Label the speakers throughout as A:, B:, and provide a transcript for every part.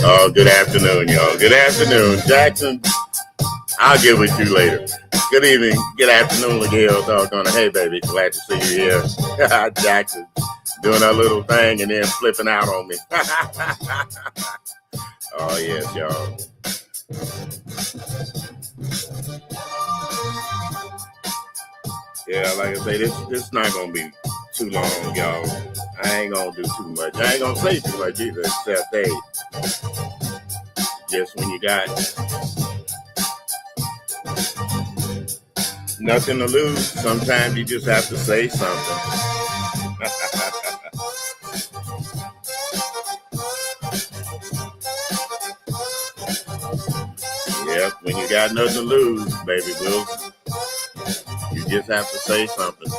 A: Oh, good afternoon, y'all. Good afternoon, Jackson. I'll get with you later. Good evening. Good afternoon, Miguel. Doggone it. Hey, baby. Glad to see you here. Jackson doing our little thing and then flipping out on me. Oh, yes, y'all. Yeah, like I say, this not going to be too long, y'all. I ain't going to do too much. I ain't going to say too much either, except, hey, just when you got nothing to lose, sometimes you just have to say something. Yep, when you got nothing to lose, baby Bill, you just have to say something.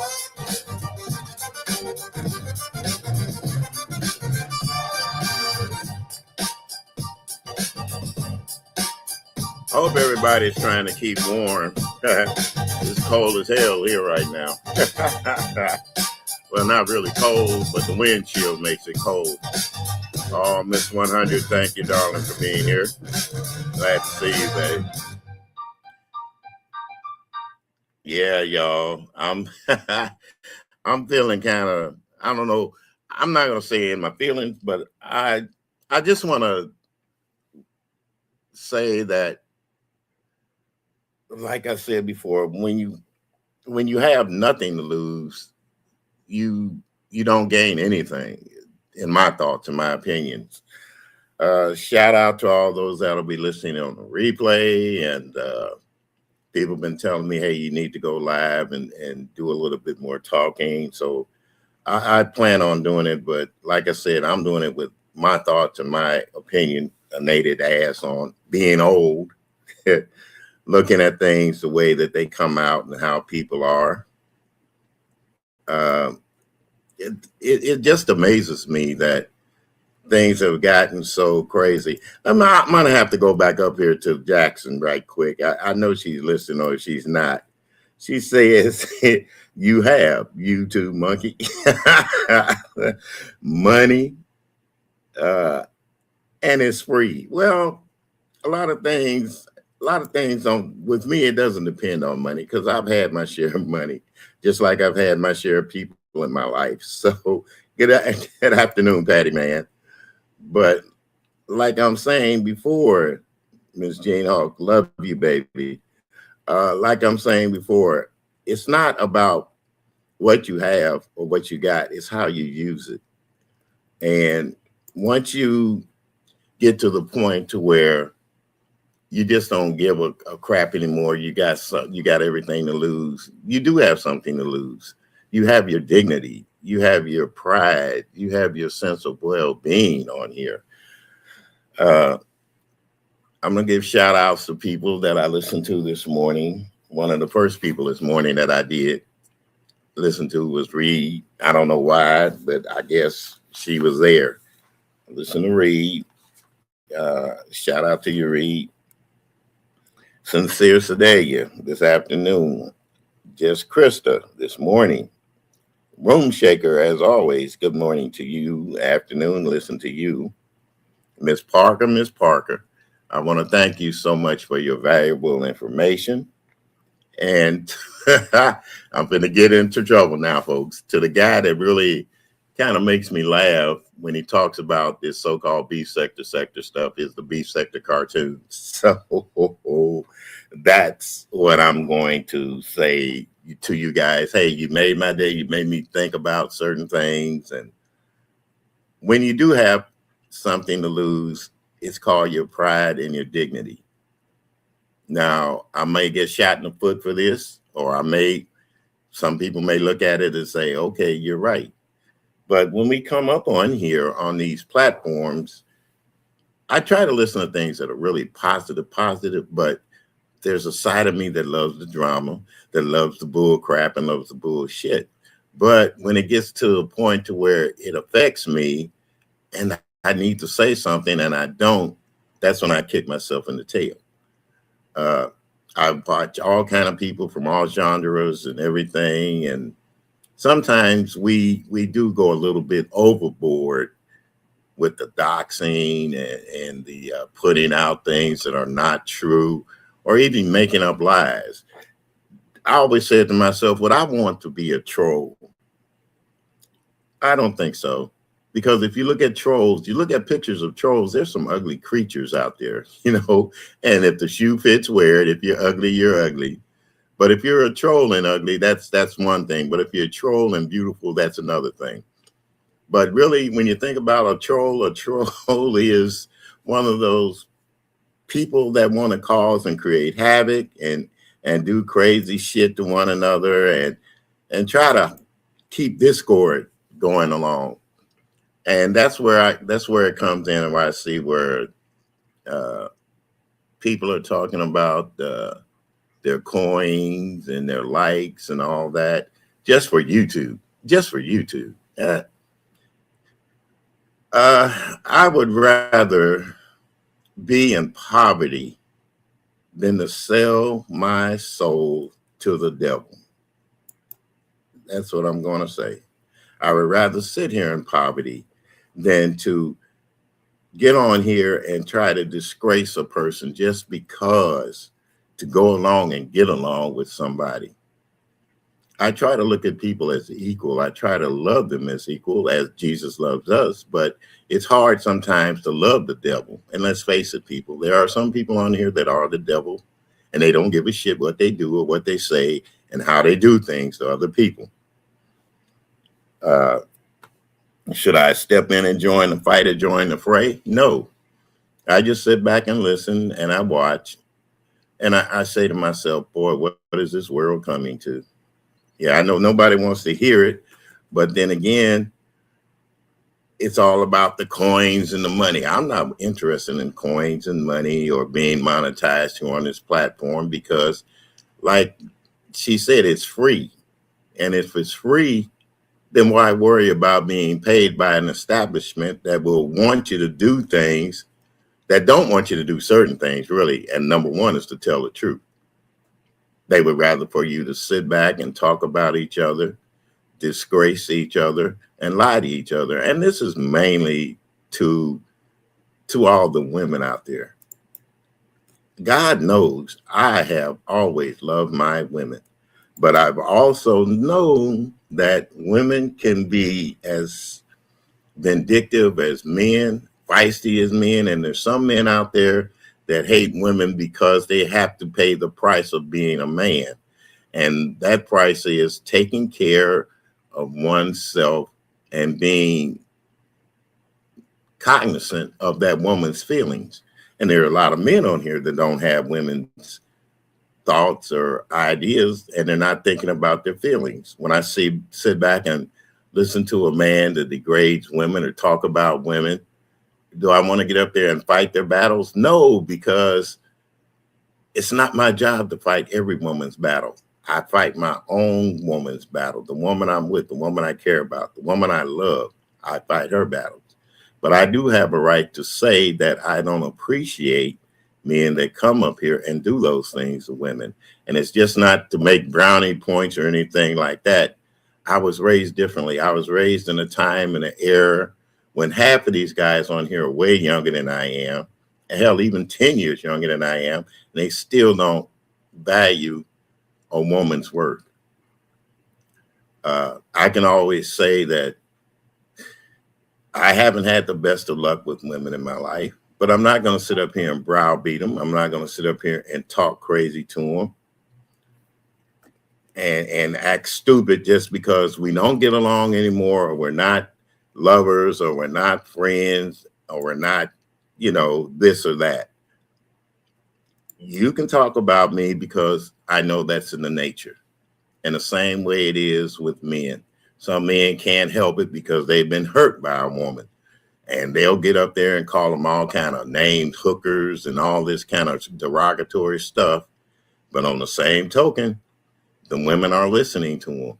A: I hope everybody's trying to keep warm. It's cold as hell here right now. Well, not really cold, but the wind chill makes it cold. Oh, Miss 100, thank you, darling, for being here. Glad to see you, babe. Yeah, y'all. I'm feeling kind of, I don't know. I'm not gonna say in my feelings, but I just want to say that, like I said before, when you have nothing to lose, you don't gain anything. In my thoughts, in my opinions. Shout out to all those that'll be listening on the replay, and people have been telling me, hey, you need to go live and do a little bit more talking. So I plan on doing it, but like I said, I'm doing it with my thoughts and my opinion, a native ass on being old, looking at things the way that they come out and how people are. Uh, it just amazes me that things have gotten so crazy. I'm gonna have to go back up here to Jackson right quick. I know she's listening or she's not. She says, "You have YouTube monkey money, and it's free." Well, a lot of things don't. With me, it doesn't depend on money because I've had my share of money, just like I've had my share of people in my life. So, good afternoon, Patty Man. But like I'm saying before, Miss Jane Hawk, love you, baby. Like I'm saying before, it's not about what you have or what you got, it's how you use it. And once you get to the point to where you just don't give a crap anymore, you got everything to lose. You do have something to lose. You have your dignity, you have your pride, you have your sense of well-being on here. Uh, I'm gonna give shout outs to people that I listened to this morning. One of the first people this morning that I did listen to was Reed. I don't know why, but I guess she was there. Listen to Reed. Shout out to you, Reed. Sincere Sedalia this afternoon. Just Krista this morning. Room Shaker, as always. Good morning to you. Afternoon, listen to you. Miss Parker, Miss Parker. I want to thank you so much for your valuable information. And I'm going to get into trouble now, folks. To the guy that really kind of makes me laugh when he talks about this so-called beef sector stuff is the beef sector cartoons. So that's what I'm going to say to you guys. Hey, you made my day. You made me think about certain things. And when you do have something to lose, it's called your pride and your dignity. Now, I may get shot in the foot for this, or some people may look at it and say, okay, you're right. But when we come up on here on these platforms, I try to listen to things that are really positive, but there's a side of me that loves the drama, that loves the bull crap and loves the bullshit. But when it gets to a point to where it affects me and I need to say something and I don't, that's when I kick myself in the tail. Uh, I watch all kind of people from all genres and everything, and sometimes we do go a little bit overboard with the doxing and the putting out things that are not true, or even making up lies. I always said to myself, would I want to be a troll? I don't think so. Because if you look at trolls, you look at pictures of trolls, there's some ugly creatures out there, and if the shoe fits, wear it. If you're ugly, you're ugly. But if you're a troll and ugly, that's one thing. But if you're a troll and beautiful, that's another thing. But really, when you think about a troll is one of those people that want to cause and create havoc and do crazy shit to one another and try to keep discord going along. And that's where it comes in, and where I see where uh, people are talking about their coins and their likes and all that just for YouTube, just for YouTube. I would rather be in poverty than to sell my soul to the devil. That's what I'm going to say. I would rather sit here in poverty than to get on here and try to disgrace a person just because to go along and get along with somebody. I try to look at people as equal. I try to love them as equal as Jesus loves us, but it's hard sometimes to love the devil. And let's face it, people, there are some people on here that are the devil and they don't give a shit what they do or what they say and how they do things to other people. Should I step in and join the fight or join the fray? No. I just sit back and listen and I watch. And I say to myself, boy, what is this world coming to? Yeah, I know nobody wants to hear it. But then again, it's all about the coins and the money. I'm not interested in coins and money or being monetized here on this platform because, like she said, it's free. And if it's free, then why worry about being paid by an establishment that will want you to do things that don't want you to do certain things, really? And number one is to tell the truth. They would rather for you to sit back and talk about each other, disgrace each other, and lie to each other. And this is mainly to all the women out there. God knows I have always loved my women. But I've also known that women can be as vindictive as men, feisty as men, and there's some men out there that hate women because they have to pay the price of being a man. And that price is taking care of oneself and being cognizant of that woman's feelings. And there are a lot of men on here that don't have women's thoughts or ideas, and they're not thinking about their feelings. When I sit back and listen to a man that degrades women or talk about women, do I want to get up there and fight their battles? No, because it's not my job to fight every woman's battle. I fight my own woman's battle, the woman I'm with, the woman I care about, the woman I love. I fight her battles. But I do have a right to say that I don't appreciate men that come up here and do those things to women. And it's just not to make brownie points or anything like that. I was raised differently. I was raised in a time and an era when half of these guys on here are way younger than I am, and hell, even 10 years younger than I am, and they still don't value a woman's worth. I can always say that I haven't had the best of luck with women in my life, but I'm not going to sit up here and browbeat them. I'm not going to sit up here and talk crazy to them and act stupid just because we don't get along anymore, or we're not lovers, or we're not friends, or we're not, this or that. You can talk about me because I know that's in the nature. And the same way it is with men. Some men can't help it because they've been hurt by a woman. And they'll get up there and call them all kind of names, hookers, and all this kind of derogatory stuff. But on the same token, the women are listening to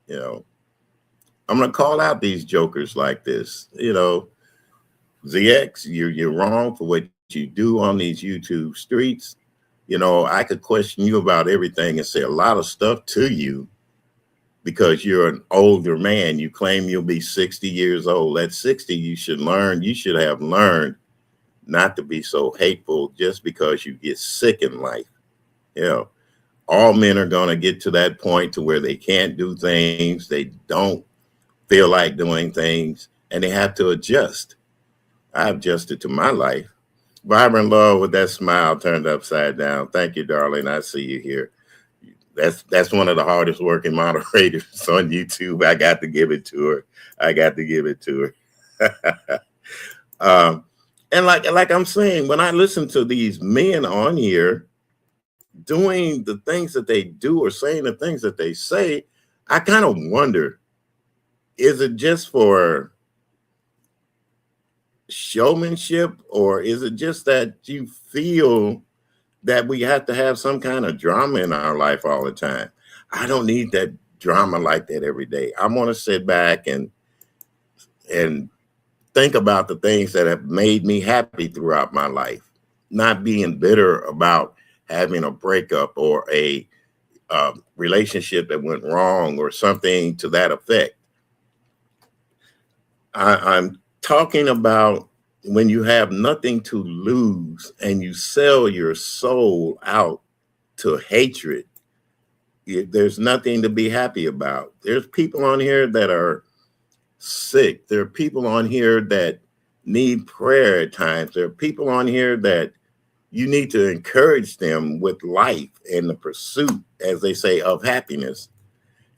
A: them. I'm going to call out these jokers like this. ZX, you're wrong for what you do on these YouTube streets. I could question you about everything and say a lot of stuff to you because you're an older man. You claim you'll be 60 years old. At 60, you should have learned not to be so hateful just because you get sick in life. You know, all men are going to get to that point to where they can't do things. They don't feel like doing things and they have to adjust. I adjusted to my life. Vibrant Love with that smile turned upside down. Thank you, darling. I see you here. That's one of the hardest working moderators on YouTube. I got to give it to her. I got to give it to her. And like I'm saying, when I listen to these men on here doing the things that they do or saying the things that they say, I kind of wonder, is it just for showmanship, or is it just that you feel that we have to have some kind of drama in our life all the time? I don't need that drama like that every day. I want to sit back and think about the things that have made me happy throughout my life, not being bitter about having a breakup or a relationship that went wrong or something to that effect. I'm talking about when you have nothing to lose and you sell your soul out to hatred. There's nothing to be happy about. There's people on here that are sick. There are people on here that need prayer at times. There are people on here that you need to encourage them with life and the pursuit, as they say, of happiness.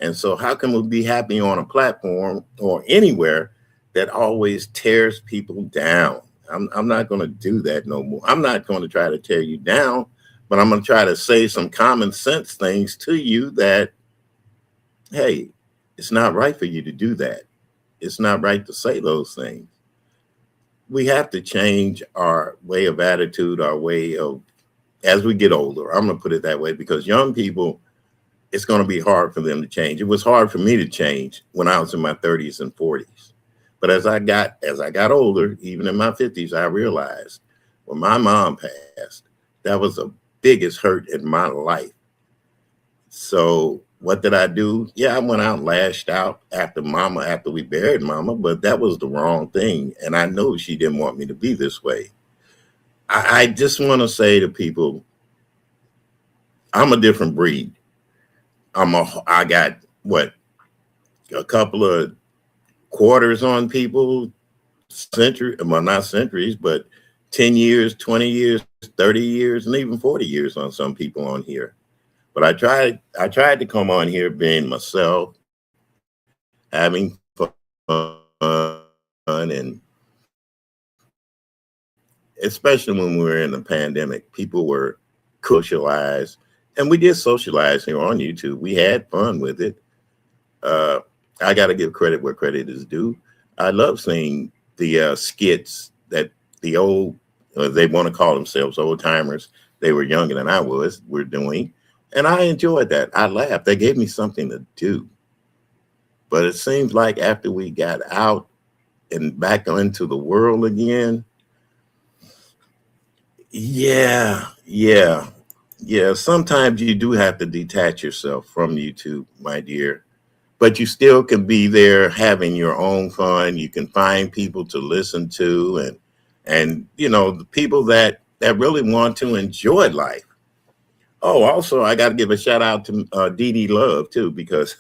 A: And so how can we be happy on a platform or anywhere that always tears people down? I'm not going to do that no more. I'm not going to try to tear you down, but I'm going to try to say some common sense things to you that, hey, it's not right for you to do that. It's not right to say those things. We have to change our way of attitude, our way of, as we get older. I'm going to put it that way, because young people, it's going to be hard for them to change. It was hard for me to change when I was in my 30s and 40s. But as I got older, even in my 50s, I realized when my mom passed, that was the biggest hurt in my life. So what did I do? Yeah, I went out and lashed out after we buried mama, but that was the wrong thing. And I know she didn't want me to be this way. I just want to say to people, I'm a different breed. I got a couple of quarters on people, not centuries, but 10 years, 20 years, 30 years, and even 40 years on some people on here. But I tried to come on here being myself, having fun, and especially when we were in the pandemic, people were socialized, and we did socialize here on YouTube. We had fun with it. I got to give credit where credit is due. I love seeing the skits that the old, they want to call themselves old timers. They were younger than I was, were doing. And I enjoyed that. I laughed. They gave me something to do. But it seems like after we got out and back into the world again, yeah. Sometimes you do have to detach yourself from YouTube, my dear. But you still can be there having your own fun. You can find people to listen to and the people that really want to enjoy life. Oh, also, I got to give a shout out to Dee Dee Love, too, because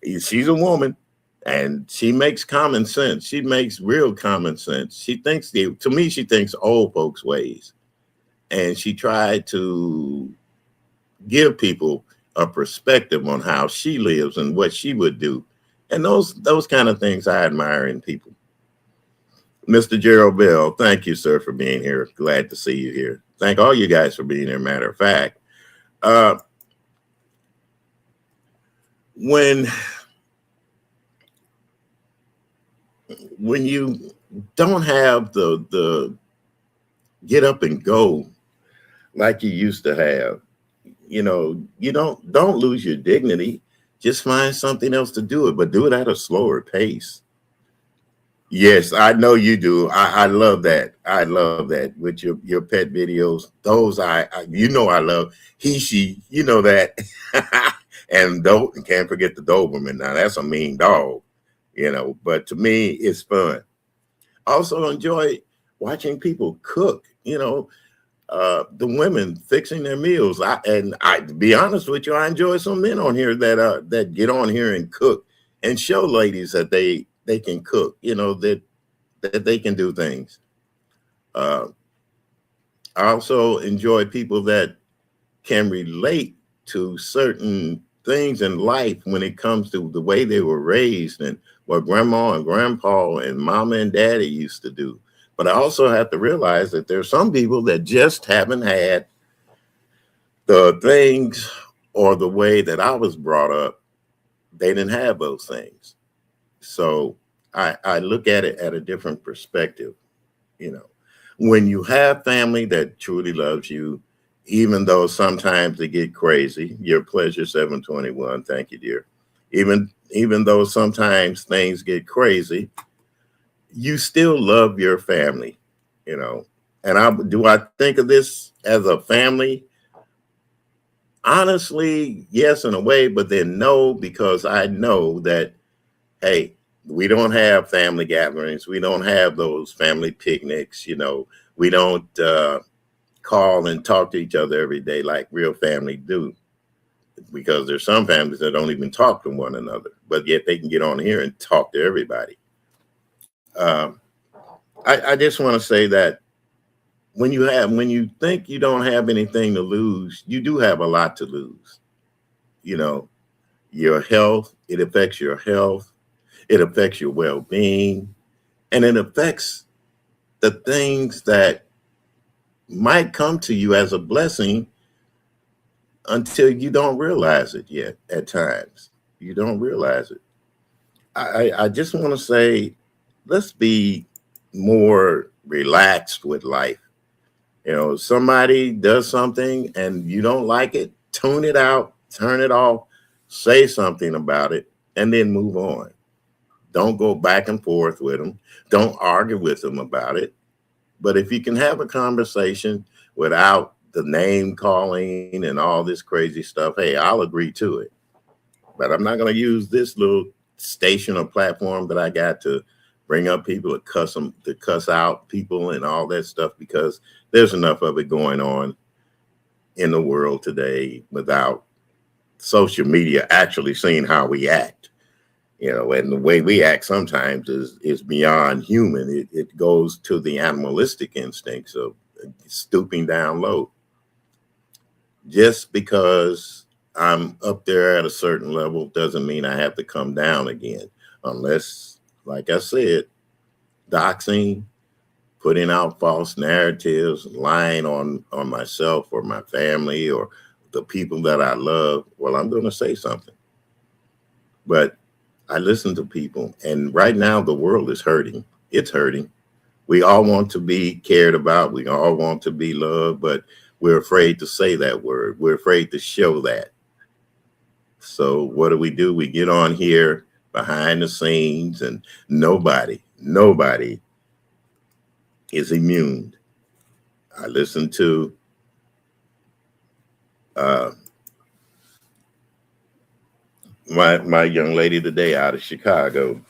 A: she's a woman and she makes common sense. She makes real common sense. She thinks old folks' ways. And she tried to give people a perspective on how she lives and what she would do. And those kind of things I admire in people. Mr. Gerald Bell, thank you, sir, for being here. Glad to see you here. Thank all you guys for being here, matter of fact. When you don't have the get up and go like you used to have, you don't lose your dignity. Just find something else to do it, but do it at a slower pace. Yes, I know you do. I love that. I love that with your pet videos. Those you know I love. He she, you know that. And can't forget the Doberman. Now that's a mean dog, you know. But to me, it's fun. I also enjoy watching people cook. You know, the women fixing their meals. To be honest with you, I enjoy some men on here that get on here and cook and show ladies that they can cook. You know that they can do things. Uh, I also enjoy people that can relate to certain things in life when it comes to the way they were raised and what grandma and grandpa and mama and daddy used to do. But I also have to realize that there's some people that just haven't had the things or the way that I was brought up. They didn't have those things. So I look at it at a different perspective. You know, when you have family that truly loves you, even though sometimes they get crazy, your pleasure 721, thank you, dear. Even though sometimes things get crazy, you still love your family, you know. And I think of this as a family? Honestly, yes, in a way, but then no, because I know that, hey, we don't have family gatherings. We don't have those family picnics, you know. We don't call and talk to each other every day like real family do, because there's some families that don't even talk to one another, but yet they can get on here and talk to everybody. Um, I just want to say that when you think you don't have anything to lose, you do have a lot to lose. You know, your health, it affects your health, it affects your well-being, and it affects the things that might come to you as a blessing until you don't realize it yet. At times you don't realize it. I just want to say, let's be more relaxed with life. You know, somebody does something and you don't like it, tune it out, turn it off, say something about it, and then move on. Don't go back and forth with them. Don't argue with them about it. But if you can have a conversation without the name calling and all this crazy stuff, hey, I'll agree to it. But I'm not going to use this little station or platform that I got to bring up people to cuss out people and all that stuff, because there's enough of it going on in the world today without social media actually seeing how we act. You know, and the way we act sometimes is beyond human. It goes to the animalistic instincts of stooping down low. Just because I'm up there at a certain level doesn't mean I have to come down again, unless, like I said, doxing, putting out false narratives, lying on myself or my family or the people that I love. Well, I'm going to say something. But I listen to people, and right now the world is hurting. It's hurting. We all want to be cared about. We all want to be loved, but we're afraid to say that word. We're afraid to show that. So what do? We get on here behind the scenes, and nobody is immune. I listened to uh, my young lady today out of Chicago,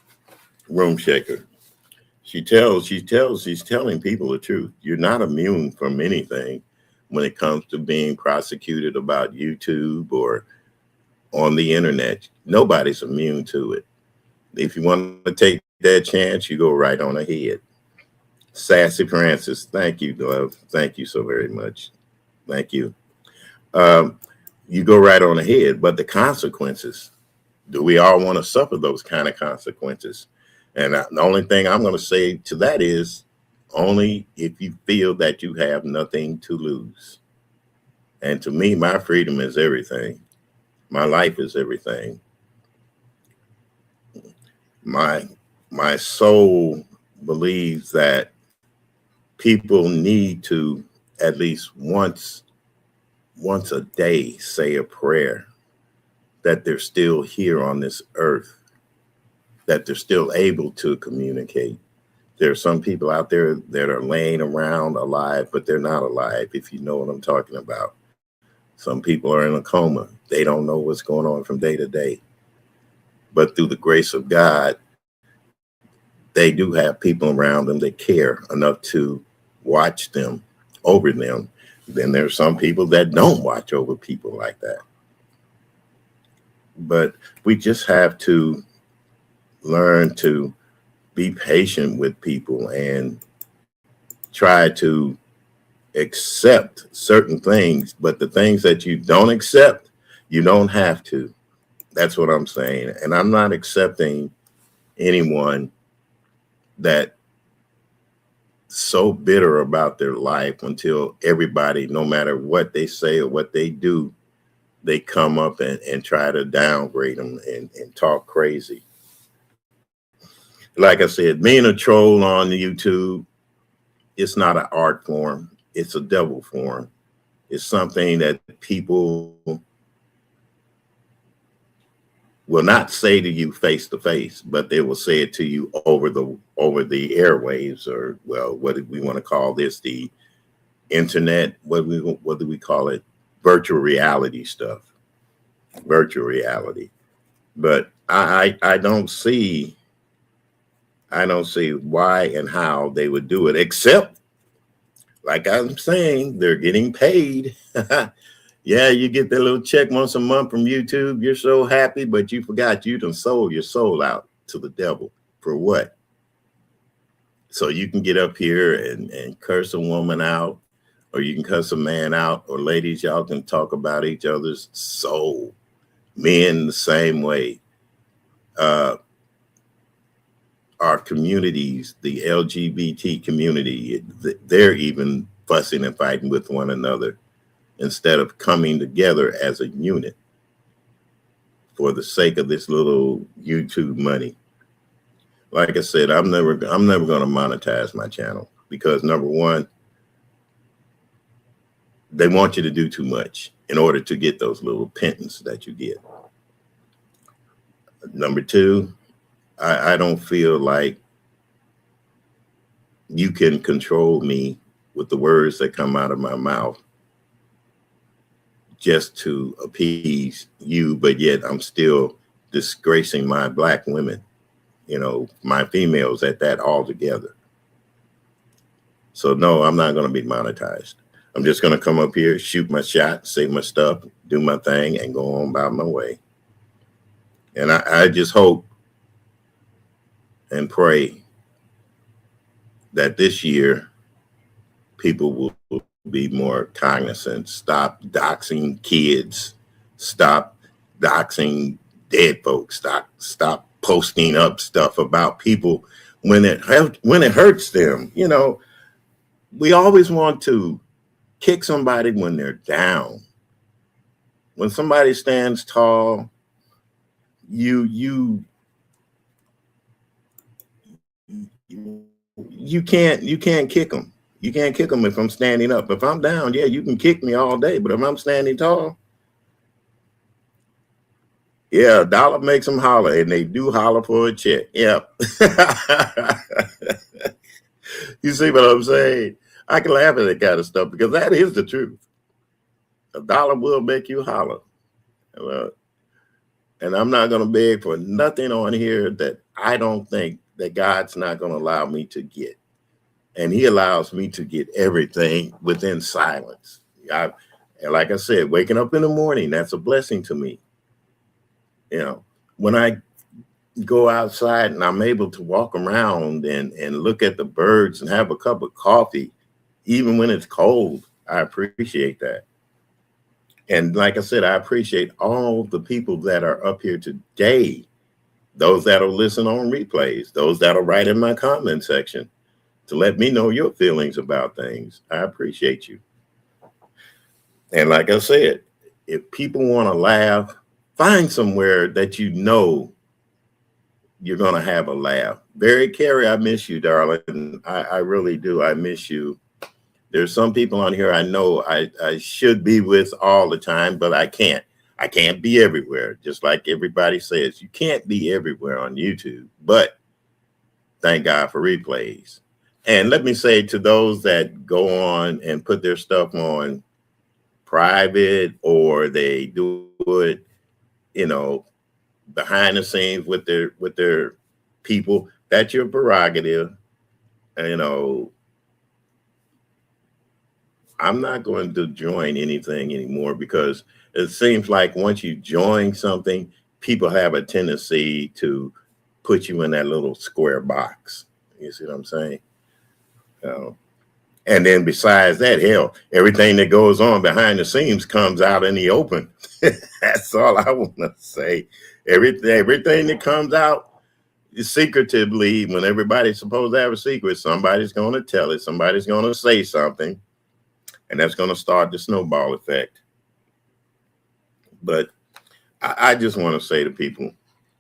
A: Room Shaker. She's telling people the truth. You're not immune from anything when it comes to being prosecuted about YouTube or on the internet. Nobody's immune to it. If you want to take that chance, you go right on ahead. Sassy Francis, thank you, love. Thank you so very much. Thank you. Um, you go right on ahead, but the consequences, do we all want to suffer those kind of consequences? And the only thing I'm going to say to that is only if you feel that you have nothing to lose. And to me, my freedom is everything. My life is everything. My my soul believes that people need to at least once a day say a prayer that they're still here on this earth, that they're still able to communicate. There are some people out there that are laying around alive, but they're not alive, if you know what I'm talking about. Some people are in a coma. They don't know what's going on from day to day. But through the grace of God, they do have people around them that care enough to watch them, over them. Then there's some people that don't watch over people like that. But we just have to learn to be patient with people and try to accept certain things. But the things that you don't accept, you don't have to. That's what I'm saying. And I'm not accepting anyone that so bitter about their life until everybody, no matter what they say or what they do, they come up and try to downgrade them and talk crazy. Like I said, being a troll on YouTube, it's not an art form. It's a devil form. It's something that people will not say to you face to face, but they will say it to you over the airwaves, or, well, what do we want to call this? The internet. What do we call it? Virtual reality stuff. Virtual reality. But I don't see why and how they would do it, except, like I'm saying, they're getting paid. Yeah, you get that little check once a month from YouTube. You're so happy, but you forgot you done sold your soul out to the devil. For what? So you can get up here and curse a woman out, or you can cuss a man out, or ladies, y'all can talk about each other's soul. Men the same way. Our communities, the LGBT community, they're even fussing and fighting with one another instead of coming together as a unit for the sake of this little YouTube money. Like I said, I'm never going to monetize my channel because, number one, they want you to do too much in order to get those little pittance that you get. Number two, I don't feel like you can control me with the words that come out of my mouth just to appease you, but yet I'm still disgracing my Black women, my females at that altogether. So no, I'm not going to be monetized. I'm just going to come up here, shoot my shot, say my stuff, do my thing, and go on about my way. And I just hope and pray that this year people will be more cognizant. Stop doxing kids. Stop doxing dead folks. Stop posting up stuff about people when it hurts them. We always want to kick somebody when they're down. When somebody stands tall, you can't kick them. You can't kick them if I'm standing up. If I'm down, yeah, you can kick me all day. But if I'm standing tall, yeah, a dollar makes them holler, and they do holler for a check. Yep. You see what I'm saying? I can laugh at that kind of stuff because that is the truth. A dollar will make you holler. And I'm not going to beg for nothing on here that I don't think that God's not going to allow me to get. And he allows me to get everything within silence. And like I said, waking up in the morning, that's a blessing to me. When I go outside and I'm able to walk around and look at the birds and have a cup of coffee, even when it's cold, I appreciate that. And like I said, I appreciate all the people that are up here today, those that'll listen on replays, those that'll write in my comment section to let me know your feelings about things. I appreciate you. And like I said, if people want to laugh, find somewhere that you're going to have a laugh. Barry Carey, I miss you, darling. I really do. I miss you. There's some people on here I know I should be with all the time, but I can't. I can't be everywhere. Just like everybody says, you can't be everywhere on YouTube. But Thank God for replays. And let me say to those that go on and put their stuff on private, or they do it, you know, behind the scenes with their people, that's your prerogative. You know, I'm not going to join anything anymore, because it seems like once you join something, people have a tendency to put you in that little square box. You see what I'm saying? Uh, and then besides that, hell, everything that goes on behind the scenes comes out in the open. That's all I want to say. Everything that comes out secretively, when everybody's supposed to have a secret, somebody's going to tell it. Somebody's going to say something, and that's going to start the snowball effect. But I just want to say to people,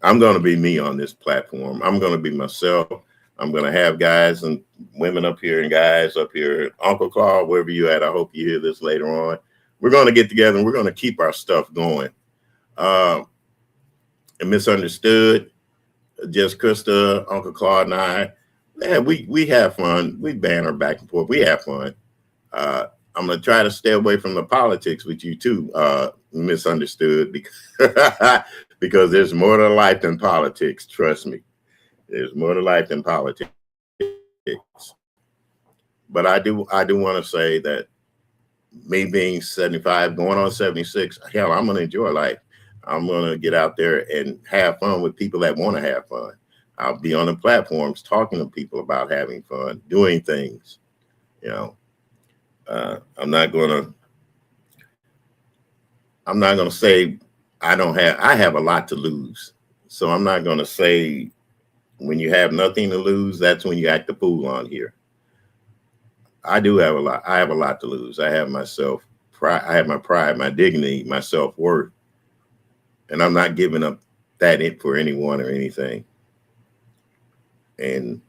A: I'm going to be me on this platform. I'm going to be myself. I'm going to have guys and women up here and guys up here. Uncle Claude, wherever you at, I hope you hear this later on. We're going to get together and we're going to keep our stuff going. And Misunderstood, Just Krista, Uncle Claude, and I, man, we have fun. We banter back and forth. We have fun. I'm going to try to stay away from the politics with you too, Misunderstood, because, because there's more to life than politics. Trust me. There's more to life than politics. But I do want to say that me being 75, going on 76, hell, I'm going to enjoy life. I'm going to get out there and have fun with people that want to have fun. I'll be on the platforms talking to people about having fun, doing things. You know, I'm not going to say I have a lot to lose. So I'm not going to say when you have nothing to lose, that's when you act the fool on here. I do have a lot. I have a lot to lose. I have myself pride. I have my pride, my dignity, my self-worth. And I'm not giving up that for anyone or anything. And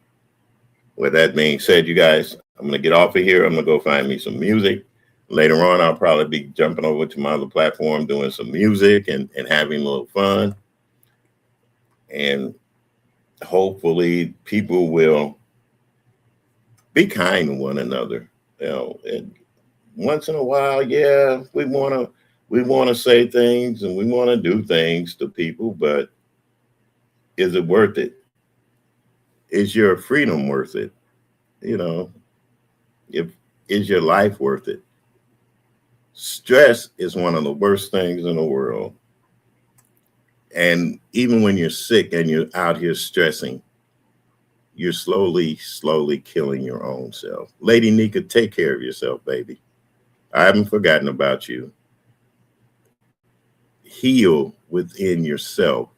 A: with that being said, you guys, I'm going to get off of here. I'm going to go find me some music. Later on, I'll probably be jumping over to my other platform, doing some music and having a little fun. And hopefully people will be kind to one another. You know, and once in a while, yeah, we want to say things and we want to do things to people, but is it worth it? Is your freedom worth it? You know, is your life worth it? Stress is one of the worst things in the world. And even when you're sick and you're out here stressing, you're slowly killing your own self. Lady Nika, take care of yourself, baby. I haven't forgotten about you. Heal within yourself,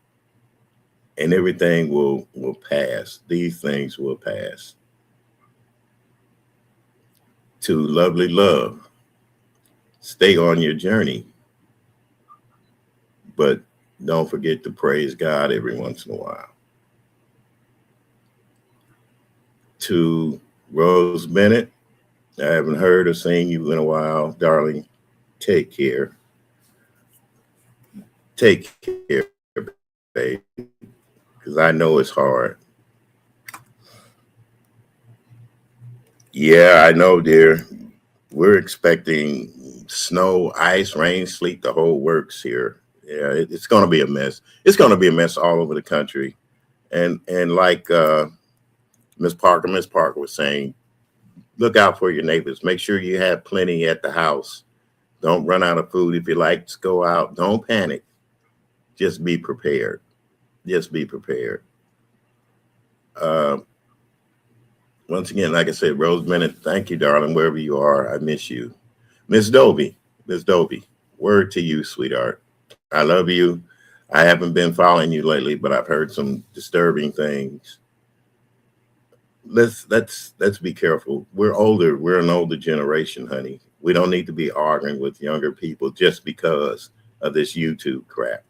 A: and everything will pass. These things will pass. To lovely love, stay on your journey, but don't forget to praise God every once in a while. To Rose Bennett, I haven't heard or seen you in a while, darling. Take care. Take care, baby, because I know it's hard. Yeah, I know, dear. We're expecting snow, ice, rain, sleet, the whole works here. Yeah, it's going to be a mess. It's going to be a mess all over the country. And like Miss Parker was saying, look out for your neighbors. Make sure you have plenty at the house. Don't run out of food. If you like to go out, don't panic. Just be prepared. Just be prepared. Once again, like I said, Rose Bennett, thank you, darling, wherever you are. I miss you. Miss Dobie, word to you, sweetheart. I love you. I haven't been following you lately, but I've heard some disturbing things. Let's be careful. We're older. We're an older generation, honey. We don't need to be arguing with younger people just because of this YouTube crap.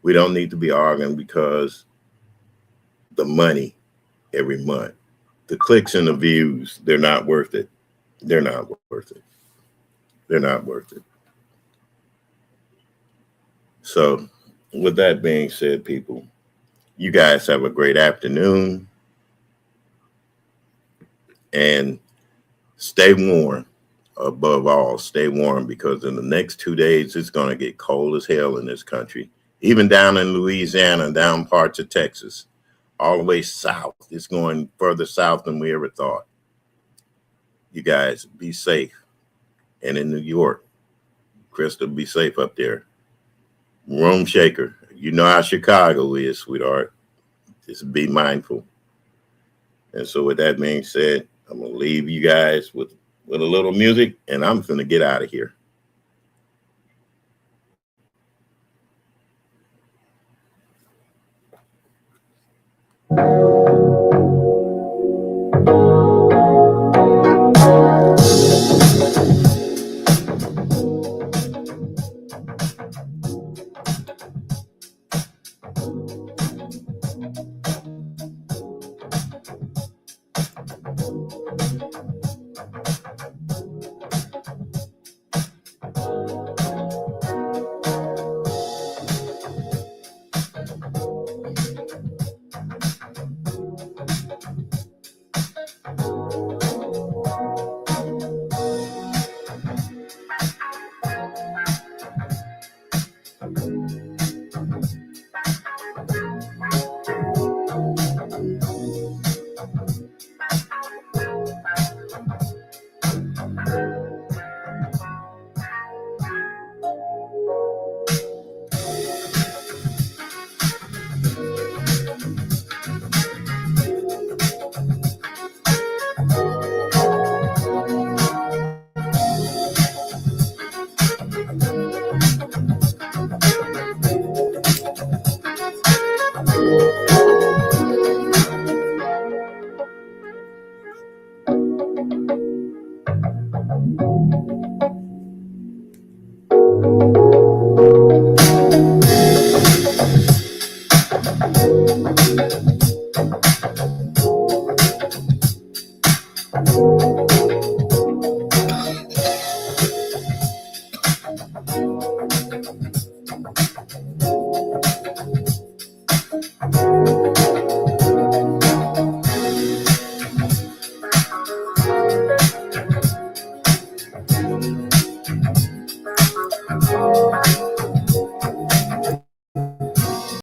A: We don't need to be arguing because the money every month, the clicks and the views, they're not worth it. They're not worth it. They're not worth it. So with that being said, people, you guys have a great afternoon. And stay warm. Above all, stay warm, because in the next 2 days, it's going to get cold as hell in this country. Even down in Louisiana, down parts of Texas, all the way south. It's going further south than we ever thought. You guys be safe. And in New York, Crystal, be safe up there. Room shaker. You know how Chicago is, sweetheart. Just be mindful. And so with that being said, I'm going to leave you guys with a little music, and I'm going to get out of here.